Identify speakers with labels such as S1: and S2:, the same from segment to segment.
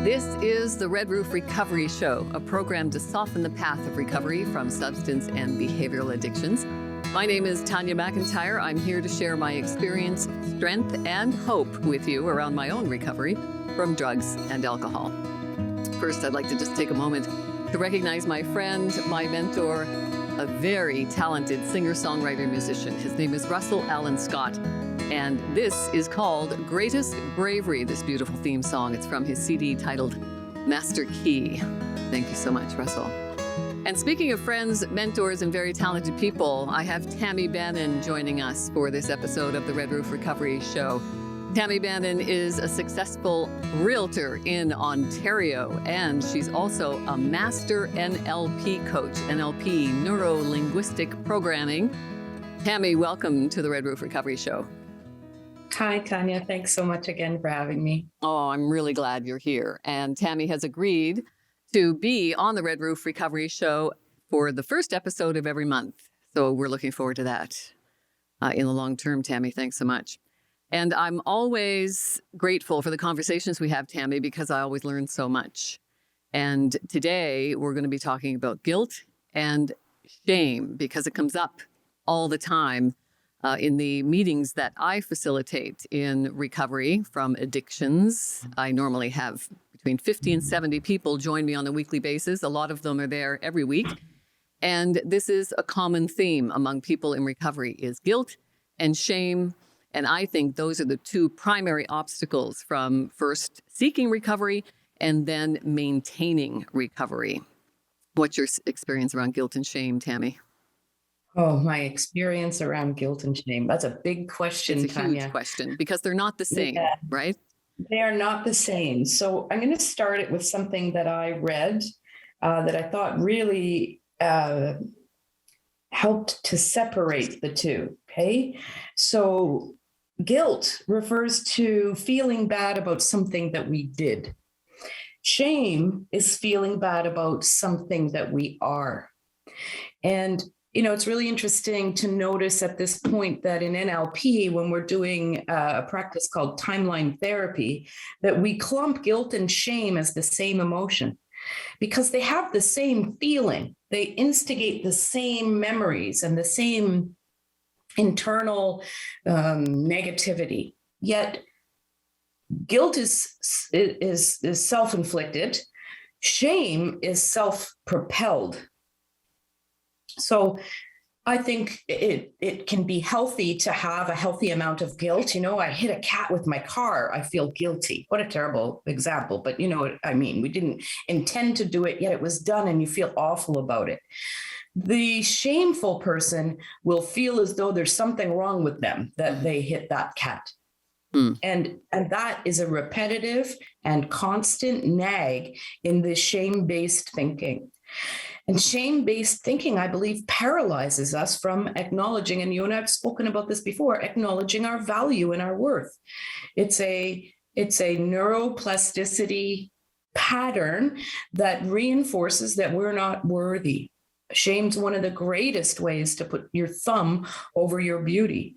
S1: This is the Red Roof Recovery Show, a program to soften the path of recovery from substance and behavioral addictions. My name is Tanya MacIntyre. I'm here to share my experience, strength, and hope with you around my own recovery from drugs and alcohol. First, I'd like to just take a moment to recognize my friend, my mentor, a very talented singer-songwriter musician. His name is Russell Allen Scott. And this is called Greatest Bravery, this beautiful theme song. It's from his CD titled Master Key. Thank you so much, Russell. And speaking of friends, mentors, and very talented people, I have Tammy Bannon joining us for this episode of the Red Roof Recovery Show. Tammy Bannon is a successful realtor in Ontario, and she's also a master NLP coach, NLP, neuro-linguistic programming. Tammy, welcome to the Red Roof Recovery Show.
S2: Hi, Tanya. Thanks so much again for having me.
S1: Oh, I'm really glad you're here. And Tammy has agreed to be on the Red Roof Recovery Show for the first episode of every month. So we're looking forward to that in the long term, Tammy. Thanks so much. And I'm always grateful for the conversations we have, Tammy, because I always learn so much. And today we're going to be talking about guilt and shame because it comes up all the time in the meetings that I facilitate in recovery from addictions. I normally have between 50 and 70 people join me on a weekly basis. A lot of them are there every week. And this is a common theme among people in recovery is guilt and shame. And I think those are the two primary obstacles from first seeking recovery and then maintaining recovery. What's your experience around guilt and shame, Tammy?
S2: Oh, my experience around guilt and shame. That's a big question,
S1: It's a
S2: Tanya.
S1: huge question because they're not the same, right?
S2: They are not the same. So I'm going to start it with something that I read that I thought really helped to separate the two, okay? So guilt refers to feeling bad about something that we did. Shame is feeling bad about something that we are. And you know, it's really interesting to notice at this point that in NLP, when we're doing a practice called timeline therapy, that we clump guilt and shame as the same emotion because they have the same feeling. They instigate the same memories and the same internal negativity. Yet guilt is self-inflicted. Shame is self-propelled. So I think it can be healthy to have a healthy amount of guilt. You know, I hit a cat with my car. I feel guilty. What a terrible example. But you know what I mean? We didn't intend to do it, yet it was done and you feel awful about it. The shameful person will feel as though there's something wrong with them that they hit that cat. And that is a repetitive and constant nag in this shame-based thinking. And shame-based thinking, I believe, paralyzes us from acknowledging, and you and I have spoken about this before, acknowledging our value and our worth. It's a neuroplasticity pattern that reinforces that we're not worthy. Shame's one of the greatest ways to put your thumb over your beauty.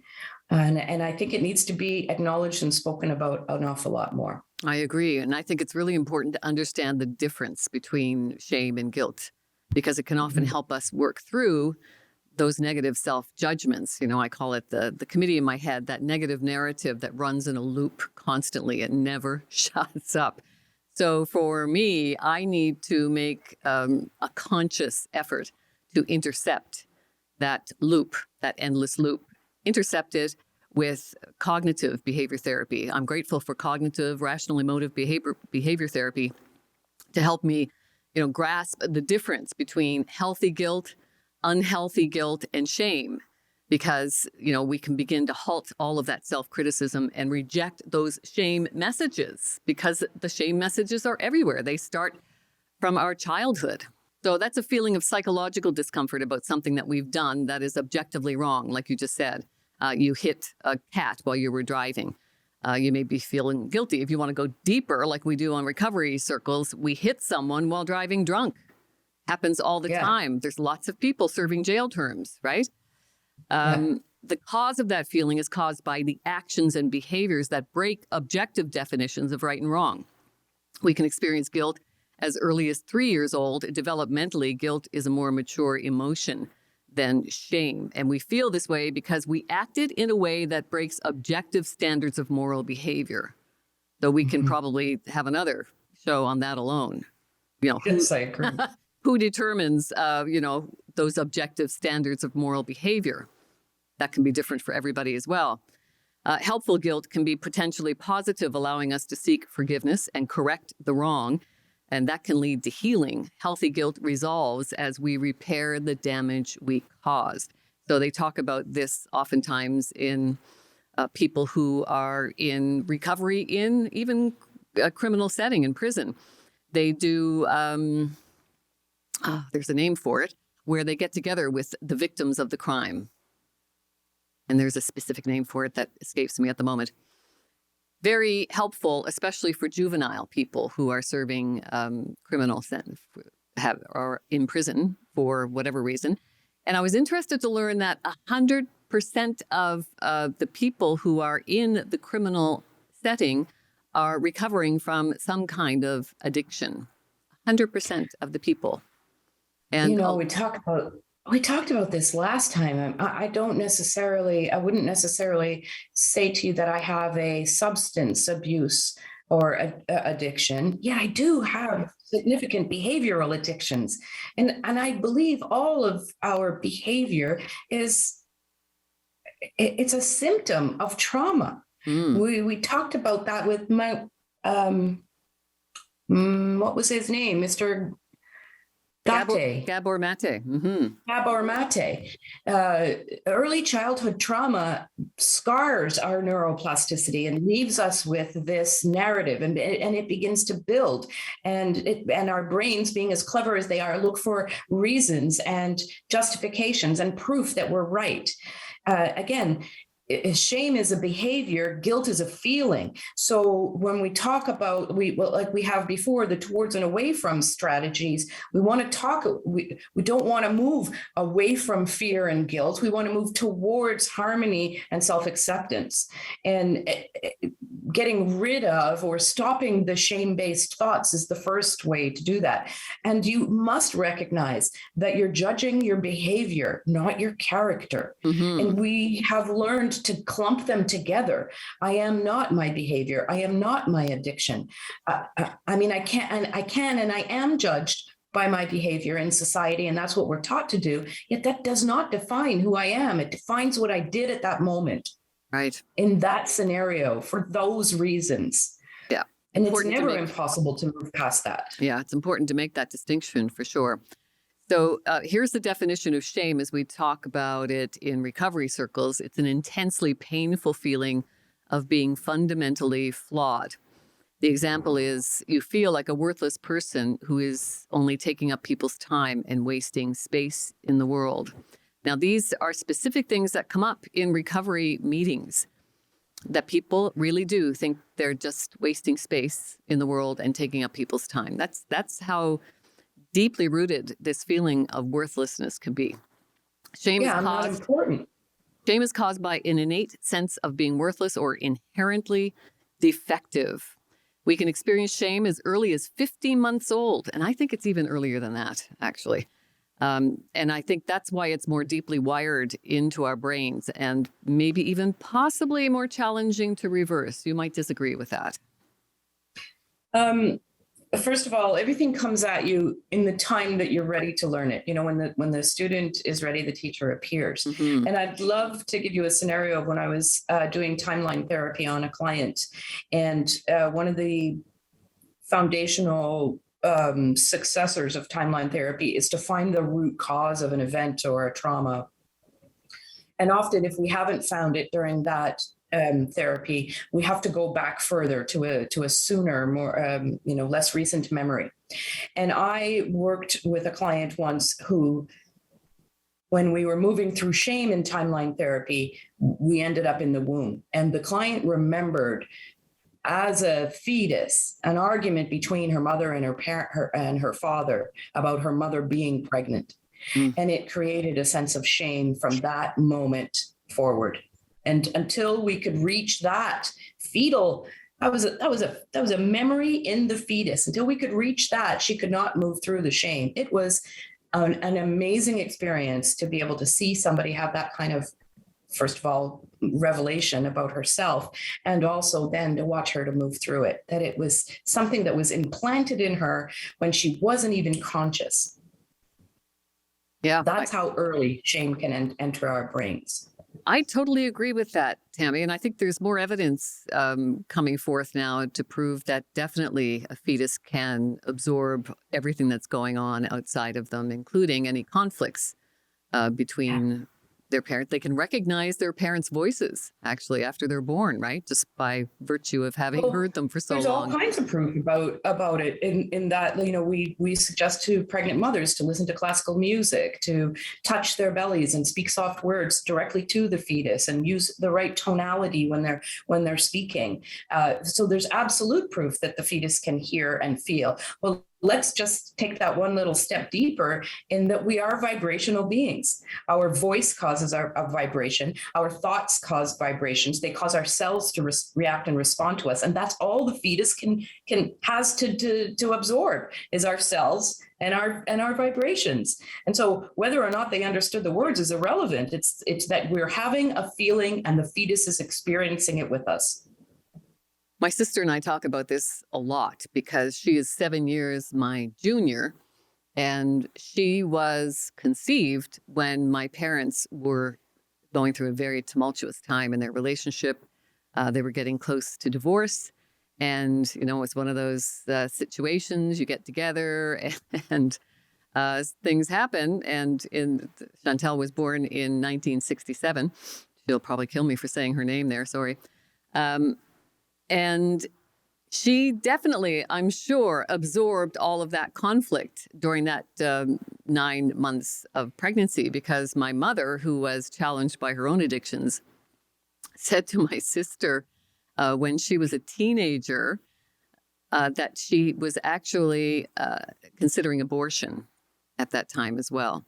S2: And I think it needs to be acknowledged and spoken about an awful lot more.
S1: I agree. And I think it's really important to understand the difference between shame and guilt because it can often help us work through those negative self-judgments. You know, I call it the committee in my head, that negative narrative that runs in a loop constantly. It never shuts up. So for me, I need to make a conscious effort to intercept that loop, that endless loop, intercept it with cognitive behavior therapy. I'm grateful for cognitive, rational, emotive behavior therapy to help me, you know, grasp the difference between healthy guilt, unhealthy guilt, and shame, because, you know, we can begin to halt all of that self-criticism and reject those shame messages because the shame messages are everywhere. They start from our childhood. So that's a feeling of psychological discomfort about something that we've done that is objectively wrong, like you just said. You hit a cat while you were driving. You may be feeling guilty. If you want to go deeper, like we do on recovery circles, we hit someone while driving drunk. Happens all the time. There's lots of people serving jail terms, right? The cause of that feeling is caused by the actions and behaviors that break objective definitions of right and wrong. We can experience guilt as early as 3 years old. Developmentally, guilt is a more mature emotion than shame. And we feel this way because we acted in a way that breaks objective standards of moral behavior. Though we can probably have another show on that alone.
S2: Yes, I agree.
S1: Who determines, those objective standards of moral behavior? That can be different for everybody as well. Helpful guilt can be potentially positive, allowing us to seek forgiveness and correct the wrong. And that can lead to healing. Healthy guilt resolves as we repair the damage we caused. So they talk about this oftentimes in people who are in recovery in even a criminal setting in prison. They do, there's a name for it, where they get together with the victims of the crime. And there's a specific name for it that escapes me at the moment. Very helpful, especially for juvenile people who are serving criminal sentence, are in prison for whatever reason. And I was interested to learn that 100% of the people who are in the criminal setting are recovering from some kind of addiction. 100% of the people. And
S2: we talked about this last time. I wouldn't necessarily say to you that I have a substance abuse or addiction. Yeah, I do have significant behavioral addictions. And I believe all of our behavior it's a symptom of trauma. We talked about that with my, what was his name? Mr.
S1: Gabor Mate.
S2: Gabor Mate. Early childhood trauma scars our neuroplasticity and leaves us with this narrative, and it begins to build. And our brains, being as clever as they are, look for reasons and justifications and proof that we're right. Again, shame is a behavior, guilt is a feeling. So when we talk about, like we have before, the towards and away from strategies, we don't want to move away from fear and guilt. We want to move towards harmony and self-acceptance, and getting rid of or stopping the shame-based thoughts is the first way to do that. And you must recognize that you're judging your behavior, not your character. And we have learned to clump them together. I am not my behavior. I am not my addiction. I can and I am judged by my behavior in society, and that's what we're taught to do. Yet that does not define who I am. It defines what I did at that moment.
S1: Right.
S2: In that scenario, for those reasons.
S1: Yeah.
S2: And it's never impossible to move past that.
S1: Yeah, it's important to make that distinction for sure. So here's the definition of shame as we talk about it in recovery circles. It's an intensely painful feeling of being fundamentally flawed. The example is you feel like a worthless person who is only taking up people's time and wasting space in the world. Now, these are specific things that come up in recovery meetings, that people really do think they're just wasting space in the world and taking up people's time. That's how deeply rooted this feeling of worthlessness can be. Shame is caused by an innate sense of being worthless or inherently defective. We can experience shame as early as 15 months old, and I think it's even earlier than that, actually. And I think that's why it's more deeply wired into our brains and maybe even possibly more challenging to reverse. You might disagree with that.
S2: First of all, everything comes at you in the time that you're ready to learn it. When the student is ready, the teacher appears. And I'd love to give you a scenario of when I was doing timeline therapy on a client. And one of the foundational successors of timeline therapy is to find the root cause of an event or a trauma. And often, if we haven't found it during that therapy, we have to go back further to a sooner, more less recent memory. And I worked with a client once who, when we were moving through shame in timeline therapy, we ended up in the womb, and the client remembered, as a fetus, an argument between her mother and her father about her mother being pregnant. And it created a sense of shame from that moment forward. And until we could reach that fetal That was a memory in the fetus. Until we could reach that, she could not move through the shame. It was an amazing experience to be able to see somebody have that kind of, first of all, revelation about herself, and also then to watch her to move through it, that it was something that was implanted in her when she wasn't even conscious.
S1: Yeah.
S2: That's how early shame can enter our brains.
S1: I totally agree with that, Tammy. And I think there's more evidence coming forth now to prove that definitely a fetus can absorb everything that's going on outside of them, including any conflicts between their parents. They can recognize their parents' voices actually after they're born, right? Just by virtue of having heard them for so
S2: There's
S1: long.
S2: all kinds of proof about it in that, we suggest to pregnant mothers to listen to classical music, to touch their bellies and speak soft words directly to the fetus, and use the right tonality when they're speaking. So there's absolute proof that the fetus can hear and feel. Well, let's just take that one little step deeper in that we are vibrational beings. Our voice causes a vibration. Our thoughts cause vibrations. They cause our cells to react and respond to us. And that's all the fetus has to absorb, is our cells and our vibrations. And so whether or not they understood the words is irrelevant. It's that we're having a feeling and the fetus is experiencing it with us.
S1: My sister and I talk about this a lot because she is 7 years my junior, and she was conceived when my parents were going through a very tumultuous time in their relationship. They were getting close to divorce, and it's one of those situations you get together and things happen. And Chantal was born in 1967. She'll probably kill me for saying her name there. Sorry. And she definitely, I'm sure, absorbed all of that conflict during that 9 months of pregnancy, because my mother, who was challenged by her own addictions, said to my sister when she was a teenager that she was actually considering abortion at that time as well.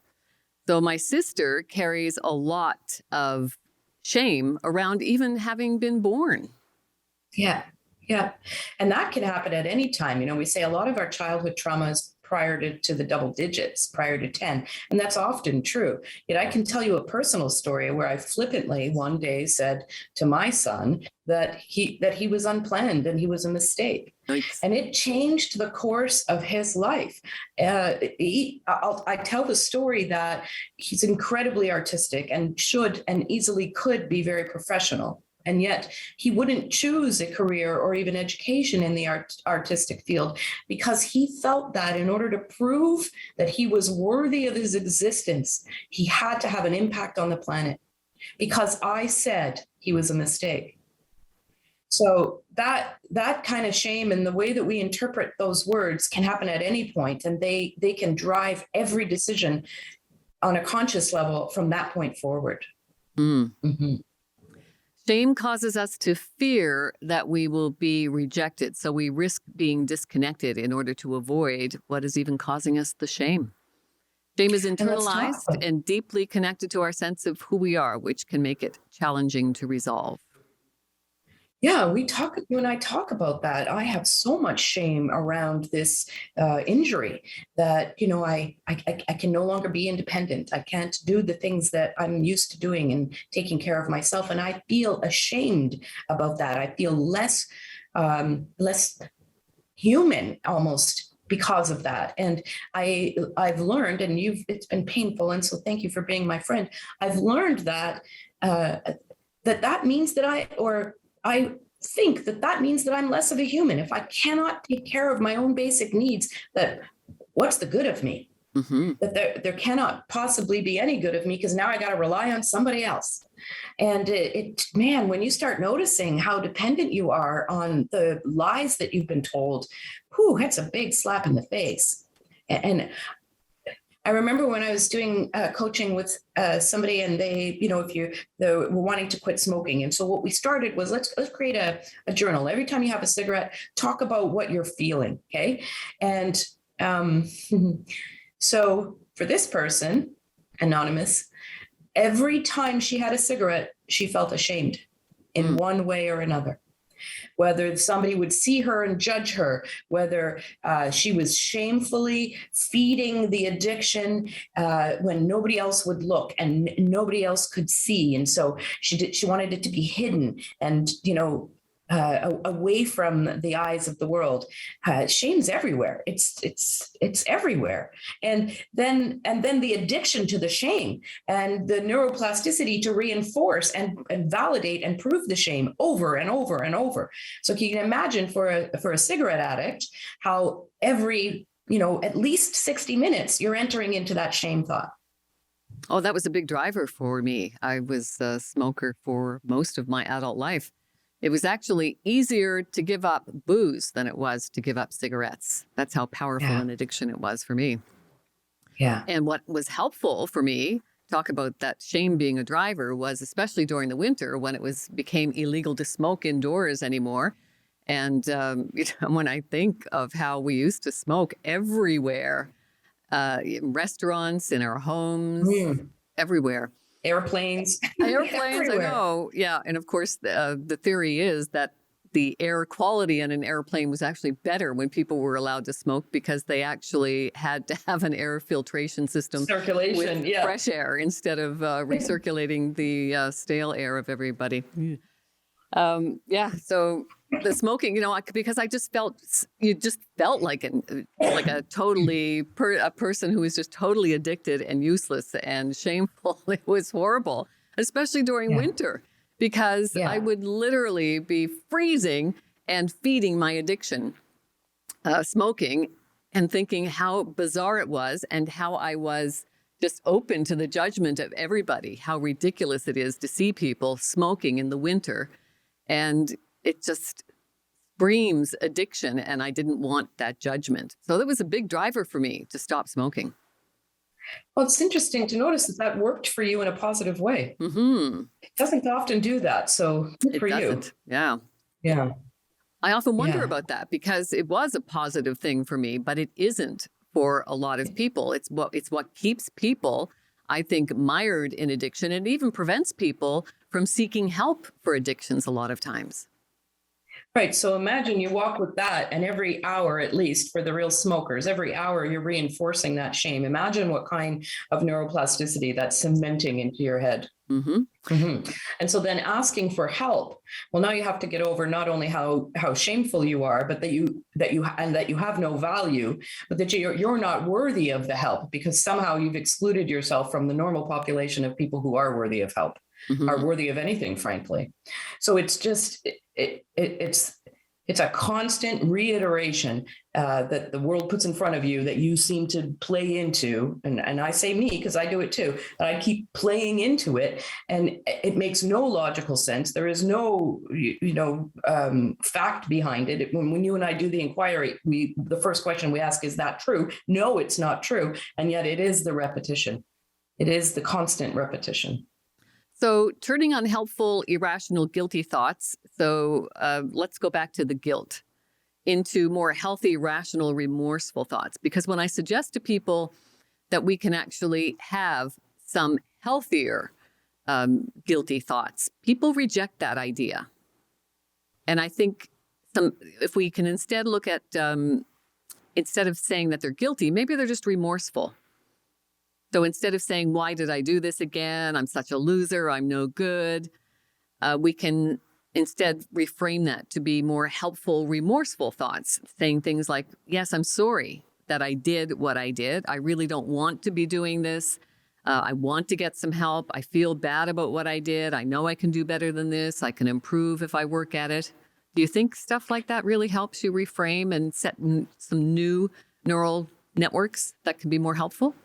S1: So my sister carries a lot of shame around even having been born.
S2: Yeah. And that can happen at any time. We say a lot of our childhood traumas prior to the double digits, prior to 10. And that's often true. Yet I can tell you a personal story where I flippantly one day said to my son that he was unplanned and he was a mistake.
S1: Nice.
S2: And it changed the course of his life. I tell the story that he's incredibly artistic and should and easily could be very professional. And yet he wouldn't choose a career or even education in the artistic field because he felt that in order to prove that he was worthy of his existence, he had to have an impact on the planet because I said he was a mistake. So that kind of shame and the way that we interpret those words can happen at any point, and they can drive every decision on a conscious level from that point forward. Mm-hmm.
S1: Shame causes us to fear that we will be rejected, so we risk being disconnected in order to avoid what is even causing us the shame. Shame is internalized and deeply connected to our sense of who we are, which can make it challenging to resolve.
S2: Yeah, you and I talk about that. I have so much shame around this injury that, I can no longer be independent. I can't do the things that I'm used to doing and taking care of myself. And I feel ashamed about that. I feel less human almost because of that. And I've learned, and it's been painful. And so thank you for being my friend. I've learned that that means that I think that means that I'm less of a human. If I cannot take care of my own basic needs, that what's the good of me? Mm-hmm. That there cannot possibly be any good of me because now I got to rely on somebody else. And man, when you start noticing how dependent you are on the lies that you've been told, that's a big slap in the face. And I remember when I was doing coaching with somebody, and they were wanting to quit smoking. And so what we started was let's create a journal. Every time you have a cigarette, talk about what you're feeling. Okay. And so for this person, anonymous, every time she had a cigarette, she felt ashamed in one way or another. whether somebody would see her and judge her, whether she was shamefully feeding the addiction when nobody else would look and nobody else could see. And so she wanted it to be hidden and, away from the eyes of the world. Shame's everywhere. It's everywhere. And then the addiction to the shame and the neuroplasticity to reinforce and validate and prove the shame over and over and over. So you can imagine for a cigarette addict how every at least 60 minutes you're entering into that shame thought.
S1: Oh, that was a big driver for me. I was a smoker for most of my adult life. It was actually easier to give up booze than it was to give up cigarettes. That's how powerful an addiction it was for me.
S2: Yeah.
S1: And what was helpful for me, talk about that shame being a driver, was especially during the winter when it became illegal to smoke indoors anymore. And when I think of how we used to smoke everywhere, in restaurants, in our homes, everywhere.
S2: Airplanes.
S1: Airplanes, I know. Yeah. And of course, the theory is that the air quality in an airplane was actually better when people were allowed to smoke because they actually had to have an air filtration system.
S2: Circulation,
S1: with fresh air instead of recirculating the stale air of everybody. So the smoking, because you just felt like a person who was just totally addicted and useless and shameful. It was horrible, especially during winter, because I would literally be freezing and feeding my addiction, smoking, and thinking how bizarre it was and how I was just open to the judgment of everybody, how ridiculous it is to see people smoking in the winter. And it just screams addiction, and I didn't want that judgment. So that was a big driver for me to stop smoking.
S2: Well, it's interesting to notice that worked for you in a positive way.
S1: Mm-hmm.
S2: It doesn't often do that, so good for you.
S1: Yeah.
S2: Yeah.
S1: I often wonder about that because it was a positive thing for me, but it isn't for a lot of people. It's what keeps people, I think, mired in addiction, and even prevents people from seeking help for addictions a lot of times.
S2: Right. So imagine you walk with that, and every hour, at least for the real smokers, every hour you're reinforcing that shame. Imagine what kind of neuroplasticity that's cementing into your head.
S1: Mm-hmm.
S2: Mm-hmm. And so then asking for help. Well, now you have to get over not only how shameful you are, but that you have no value, but that you're not worthy of the help because somehow you've excluded yourself from the normal population of people who are worthy of help. Mm-hmm. Are worthy of anything, frankly. So it's just it's a constant reiteration that the world puts in front of you that you seem to play into, and I say me because I do it too. But I keep playing into it, and it makes no logical sense. There is no fact behind it. When you and I do the inquiry, the first question we ask, is that true? No, it's not true, and yet it is the repetition. It is the constant repetition.
S1: So turning unhelpful, irrational, guilty thoughts. So let's go back to the guilt into more healthy, rational, remorseful thoughts. Because when I suggest to people that we can actually have some healthier guilty thoughts, people reject that idea. And I think if we can instead look at, instead of saying that they're guilty, maybe they're just remorseful. So instead of saying, why did I do this again? I'm such a loser. I'm no good. We can instead reframe that to be more helpful, remorseful thoughts, saying things like, yes, I'm sorry that I did what I did. I really don't want to be doing this. I want to get some help. I feel bad about what I did. I know I can do better than this. I can improve if I work at it. Do you think stuff like that really helps you reframe and set some new neural networks that can be more helpful?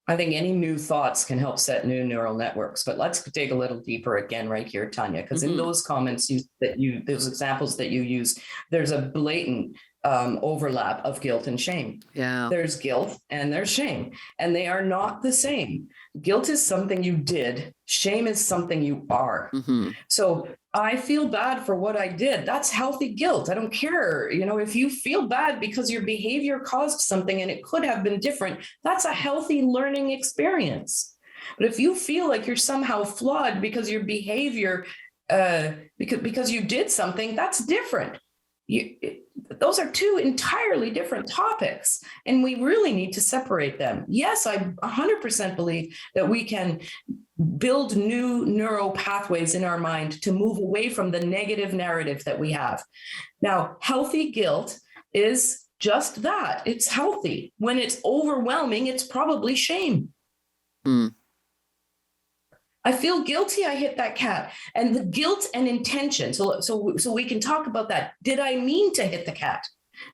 S2: I think any new thoughts can help set new neural networks, but let's dig a little deeper again right here, Tanya, because in those comments those examples that you use, there's a blatant overlap of guilt and shame.
S1: Yeah.
S2: There's guilt and there's shame, and they are not the same. Guilt is something you did. Shame is something you are. Mm-hmm. So I feel bad for what I did. That's healthy guilt. I don't care. If you feel bad because your behavior caused something and it could have been different, that's a healthy learning experience. But if you feel like you're somehow flawed because your behavior because you did something, that's different. Those are two entirely different topics, and we really need to separate them. Yes, I 100% believe that we can build new neural pathways in our mind to move away from the negative narrative that we have. Now, healthy guilt is just that. It's healthy. When it's overwhelming, it's probably shame.
S1: Mm.
S2: I feel guilty I hit that cat. And the guilt and intention. So we can talk about that. Did I mean to hit the cat?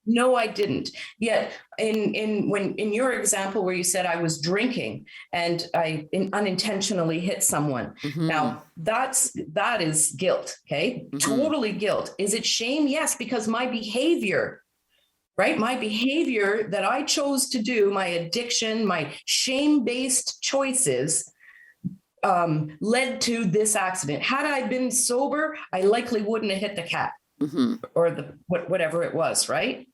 S2: No, I didn't. Yet in your example where you said I was drinking and I unintentionally hit someone.
S1: Mm-hmm.
S2: Now that is guilt. Okay. Mm-hmm. Totally guilt. Is it shame? Yes, because my behavior, right? My behavior that I chose to do, my addiction, my shame-based choices led to this accident. Had I been sober, I likely wouldn't have hit the cat. Mm-hmm. Or whatever it was, right?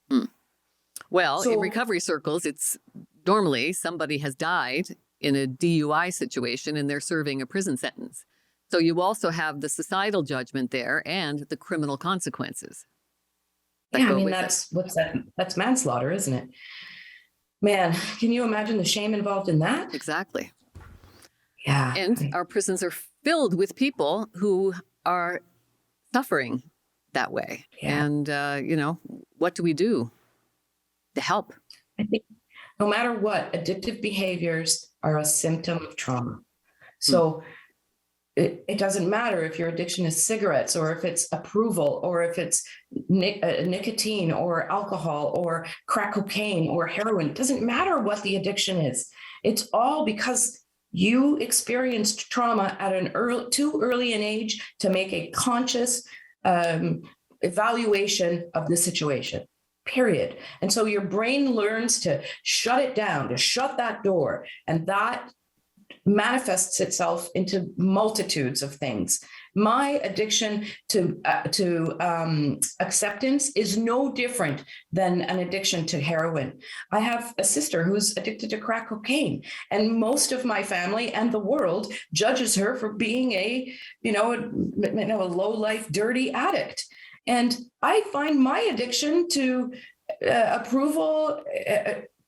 S1: Well, in recovery circles, it's normally somebody has died in a DUI situation and they're serving a prison sentence. So you also have the societal judgment there and the criminal consequences.
S2: Yeah, I mean, that's manslaughter, isn't it? Man, can you imagine the shame involved in that?
S1: Exactly.
S2: Yeah.
S1: And our prisons are filled with people who are suffering that way. Yeah. And, what do we do to help?
S2: I think no matter what, addictive behaviors are a symptom of trauma. So it doesn't matter if your addiction is cigarettes or if it's approval or if it's nicotine or alcohol or crack cocaine or heroin. It doesn't matter what the addiction is. It's all because you experienced trauma at too early an age to make a conscious evaluation of the situation, period. And so your brain learns to shut it down, to shut that door, and that manifests itself into multitudes of things. My addiction to acceptance is no different than an addiction to heroin. I have a sister who's addicted to crack cocaine, and most of my family and the world judges her for being a low-life, dirty addict. And I find my addiction to approval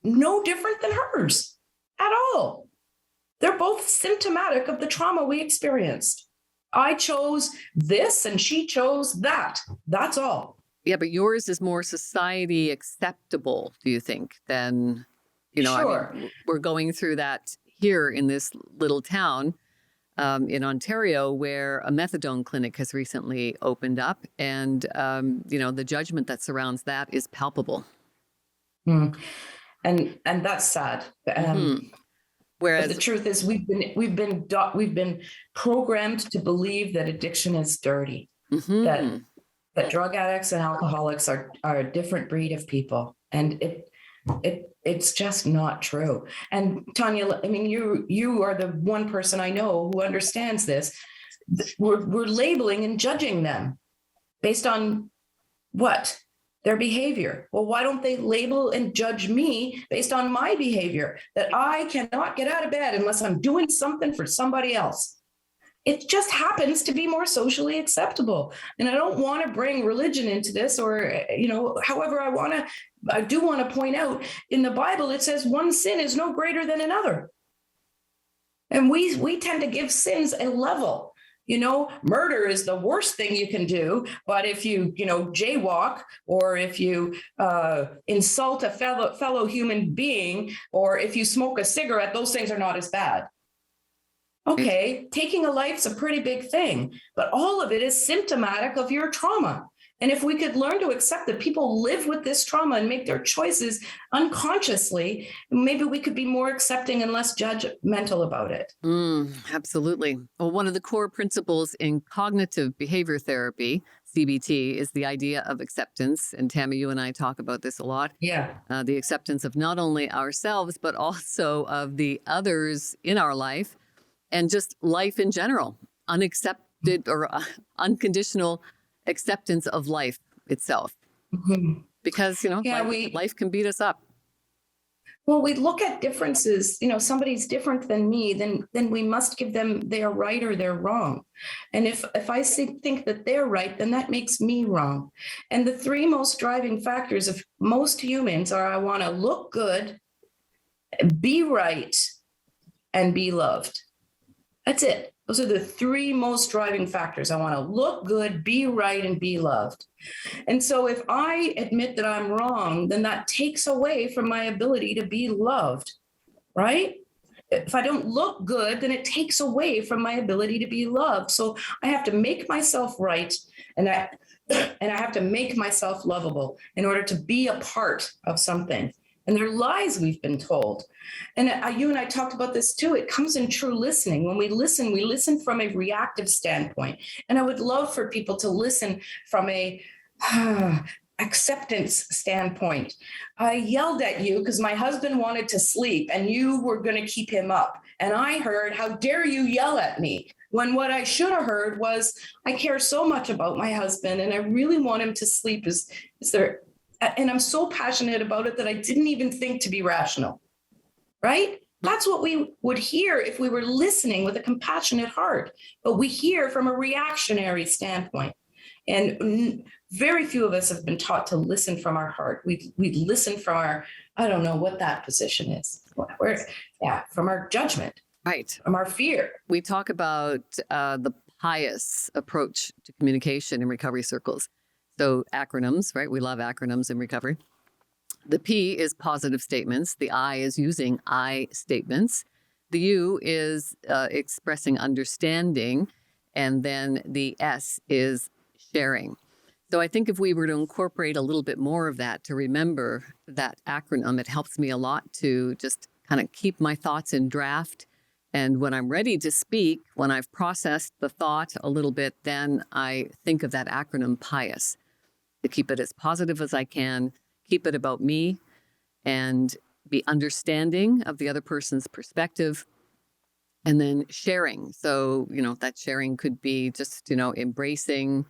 S2: no different than hers at all. They're both symptomatic of the trauma we experienced. I chose this and she chose that. That's all.
S1: Yeah, but yours is more society acceptable, do you think, than,
S2: Sure.
S1: I mean, we're going through that here in this little town in Ontario where a methadone clinic has recently opened up. And, the judgment that surrounds that is palpable.
S2: And that's sad. Whereas but the truth is, we've been programmed to believe that addiction is dirty, that drug addicts and alcoholics are a different breed of people, and it's just not true. And Tanya, I mean, you are the one person I know who understands this. We're labeling and judging them based on what? Their behavior. Well, why don't they label and judge me based on my behavior, that I cannot get out of bed unless I'm doing something for somebody else? It just happens to be more socially acceptable. And I don't want to bring religion into this or, however I do want to point out in the Bible, it says one sin is no greater than another. And we tend to give sins a level. Murder is the worst thing you can do. But if you, jaywalk, or if you insult a fellow human being, or if you smoke a cigarette, those things are not as bad. Okay, taking a life's a pretty big thing, but all of it is symptomatic of your trauma. And if we could learn to accept that people live with this trauma and make their choices unconsciously, maybe we could be more accepting and less judgmental about it.
S1: Absolutely. Well, one of the core principles in cognitive behavior therapy, CBT, is the idea of acceptance. And Tammy, you and I talk about this a lot.
S2: Yeah.
S1: The acceptance of not only ourselves, but also of the others in our life and just life in general, unaccepted or unconditional acceptance of life itself, because life can beat us up.
S2: Well, we look at differences, somebody's different than me, then we must give them their right or they're wrong. And if I think that they're right, then that makes me wrong. And the three most driving factors of most humans are I want to look good, be right, and be loved. That's it. Those are the three most driving factors. I want to look good, be right, and be loved. And so if I admit that I'm wrong, then that takes away from my ability to be loved, right? If I don't look good, then it takes away from my ability to be loved. So I have to make myself right, and I have to make myself lovable in order to be a part of something. And they're lies we've been told. And you and I talked about this too. It comes in true listening. When we listen from a reactive standpoint. And I would love for people to listen from a acceptance standpoint. I yelled at you because my husband wanted to sleep and you were going to keep him up. And I heard, how dare you yell at me? When what I should have heard was, I care so much about my husband and I really want him to sleep. And I'm so passionate about it that I didn't even think to be rational, right? That's what we would hear if we were listening with a compassionate heart, but we hear from a reactionary standpoint. And very few of us have been taught to listen from our heart. We listen from our, I don't know what that position is. From our judgment,
S1: Right.
S2: from our fear.
S1: We talk about the pious approach to communication in recovery circles. So acronyms, right? We love acronyms in recovery. The P is positive statements. The I is using I statements. The U is expressing understanding. And then the S is sharing. So I think if we were to incorporate a little bit more of that, to remember that acronym, it helps me a lot to just kind of keep my thoughts in draft. And when I'm ready to speak, when I've processed the thought a little bit, then I think of that acronym PIOUS, to keep it as positive as I can, keep it about me, and be understanding of the other person's perspective, and then sharing. So, that sharing could be just, embracing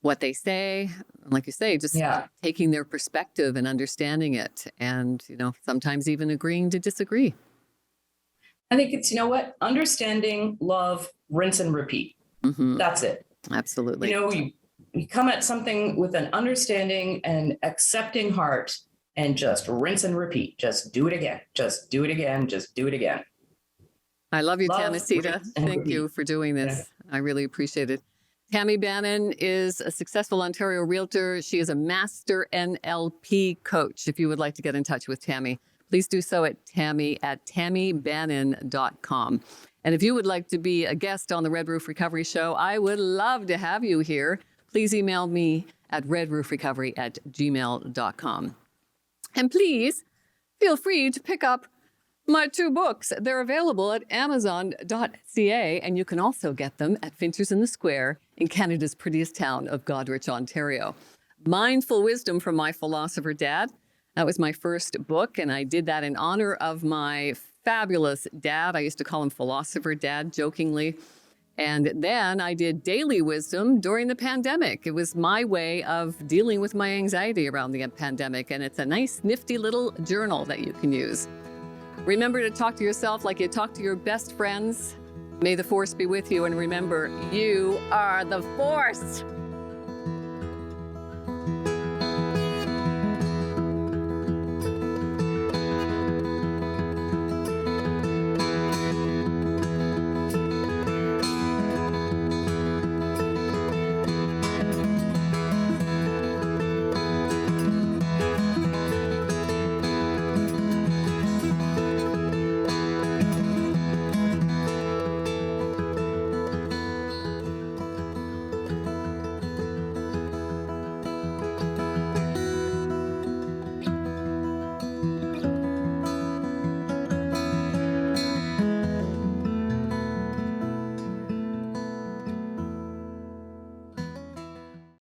S1: what they say, like you say, just taking their perspective and understanding it, and, sometimes even agreeing to disagree.
S2: I think it's, understanding, love, rinse and repeat.
S1: Mm-hmm.
S2: That's it.
S1: Absolutely.
S2: You come at something with an understanding and accepting heart and just rinse and repeat. Just do it again. Just do it again. Just do it again.
S1: I love you, Tammy. Thank you for doing this. Yeah. I really appreciate it. Tammy Bannon is a successful Ontario realtor. She is a master NLP coach. If you would like to get in touch with Tammy, please do so at tammybannon.com. And if you would like to be a guest on the Red Roof Recovery Show, I would love to have you here. Please email me at redroofrecovery@gmail.com. And please feel free to pick up my 2 books. They're available at amazon.ca, and you can also get them at Finchers in the Square in Canada's prettiest town of Goderich, Ontario. Mindful Wisdom from My Philosopher Dad. That was my first book, and I did that in honor of my fabulous dad. I used to call him Philosopher Dad, jokingly. And then I did Daily Wisdom during the pandemic. It was my way of dealing with my anxiety around the pandemic, and it's a nice, nifty little journal that you can use. Remember to talk to yourself like you talk to your best friends. May the force be with you, and remember, you are the force.